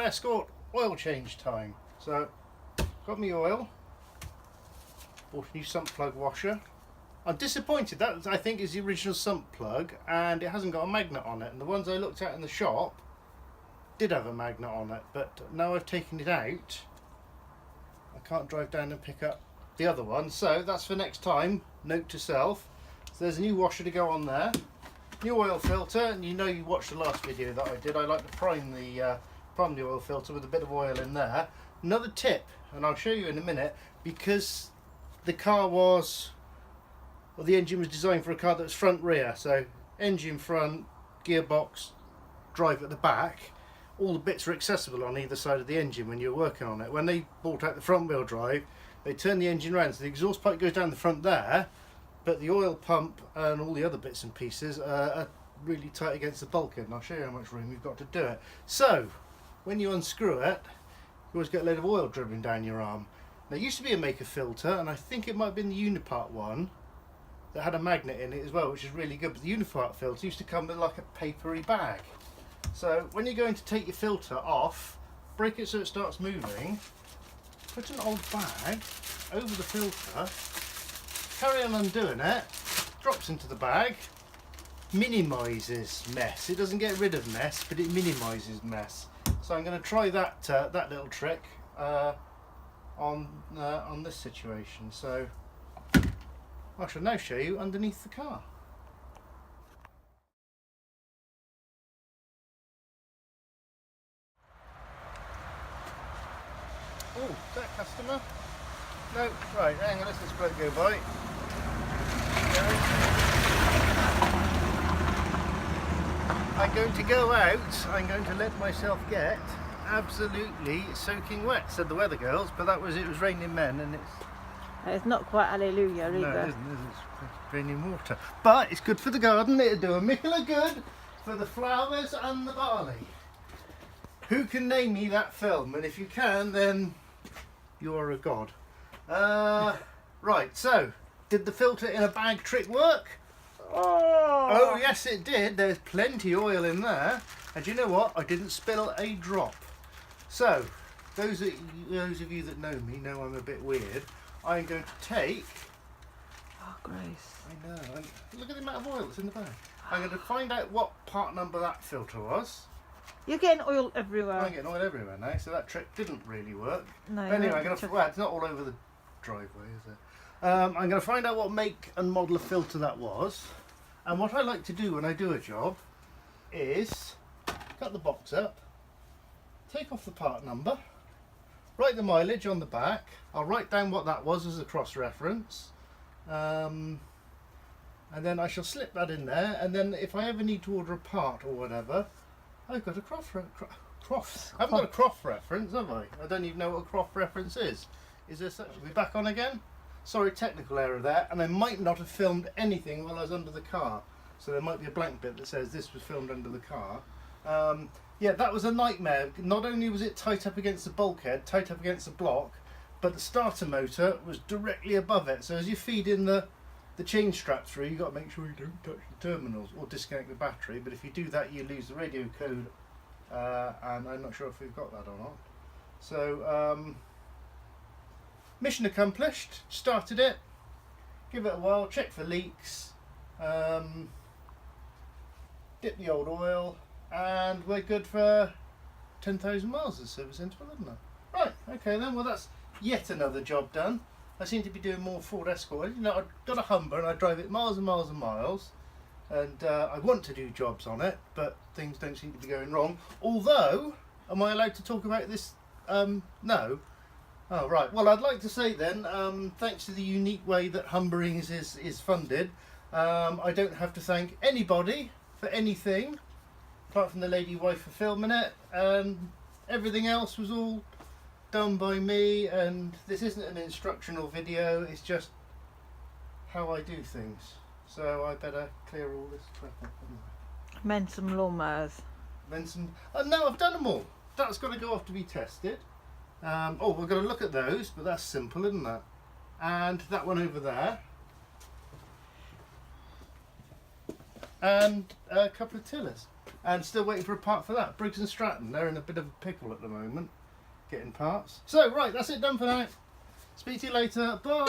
Escort oil change time. So, got me oil, bought a new sump plug washer. I'm disappointed, that I think is the original sump plug and it hasn't got a magnet on it, and the ones I looked at in the shop did have a magnet on it, but now I've taken it out I can't drive down and pick up the other one, so that's for next time. Note to self. So there's a new washer to go on there, new oil filter, and you know, you watched the last video that I did, I like to prime the oil filter with a bit of oil in there. Another tip, and I'll show you in a minute, because the car was, well, the engine was designed for a car that was front rear, so engine front, gearbox, drive at the back. All the bits are accessible on either side of the engine when you're working on it. When they brought out the front wheel drive, they turn the engine around, so the exhaust pipe goes down the front there, but the oil pump and all the other bits and pieces are really tight against the bulkhead, and I'll show you how much room you've got to do it. So when you unscrew it, you always get a load of oil dribbling down your arm. There used to be a Maker filter, and I think it might have been the Unipart one that had a magnet in it as well, which is really good, but the Unipart filter used to come with like a papery bag. So when you're going to take your filter off, break it so it starts moving, put an old bag over the filter, carry on undoing it, drops into the bag, minimises mess. It doesn't get rid of mess, but it minimises mess. So I'm going to try that that little trick on this situation. So I shall now show you underneath the car. Oh, is that customer? No, right, hang on, let's just let it go by. I'm going to go out, I'm going to let myself get absolutely soaking wet, said the weather girls, but it was raining men, and it's not quite hallelujah either. No, it isn't, is it? It's raining water. But it's good for the garden, it'll do a mickle of good for the flowers and the barley. Who can name me that film? And if you can, then you're a god. Right, so did the filter in a bag trick work? Oh yes, it did. There's plenty of oil in there, and you know what? I didn't spill a drop. So those of you that know me know I'm a bit weird. I'm going to take. Oh, Grace. I know. Look at the amount of oil that's in the bag. I'm going to find out what part number that filter was. You're getting oil everywhere. I'm getting oil everywhere now, so that trick didn't really work. No. Anyway, I'm going to. Well, it's not all over the driveway, is it? I'm going to find out what make and model of filter that was. And what I like to do when I do a job is cut the box up, take off the part number, write the mileage on the back. I'll write down what that was as a cross reference. And then I shall slip that in there, and then if I ever need to order a part or whatever, I've got a I haven't got a Croft reference, have I? I don't even know what a Croft reference is. Is there such? Are we back on again? Sorry, technical error there, and I might not have filmed anything while I was under the car. So there might be a blank bit that says this was filmed under the car. Yeah, that was a nightmare. Not only was it tight up against the bulkhead, tight up against the block, but the starter motor was directly above it. So as you feed in the chain strap through, you've got to make sure you don't touch the terminals or disconnect the battery, but if you do that you lose the radio code, and I'm not sure if we've got that or not. So mission accomplished, started it, give it a while, check for leaks, dip the old oil, and we're good for 10,000 miles of service interval, isn't it? Right, okay then, well that's yet another job done. I seem to be doing more Ford Escort. You know, I've got a Humber and I drive it miles and miles and miles, and I want to do jobs on it, but things don't seem to be going wrong. Although, am I allowed to talk about this? No. Oh right. Well, I'd like to say then, thanks to the unique way that Humbering is funded, I don't have to thank anybody for anything, apart from the lady wife for filming it, and everything else was all done by me, and this isn't an instructional video, it's just how I do things. So I better clear all this crap up, haven't I? Mend some lawnmowers. Mend some. No, I've done them all. That's got to go off to be tested. Oh, we're going to look at those, but that's simple, isn't it? And that one over there. And a couple of tillers. and still waiting for a part for that. Briggs and Stratton, they're in a bit of a pickle at the moment, getting parts. So right, that's it done for now. Speak to you later. Bye.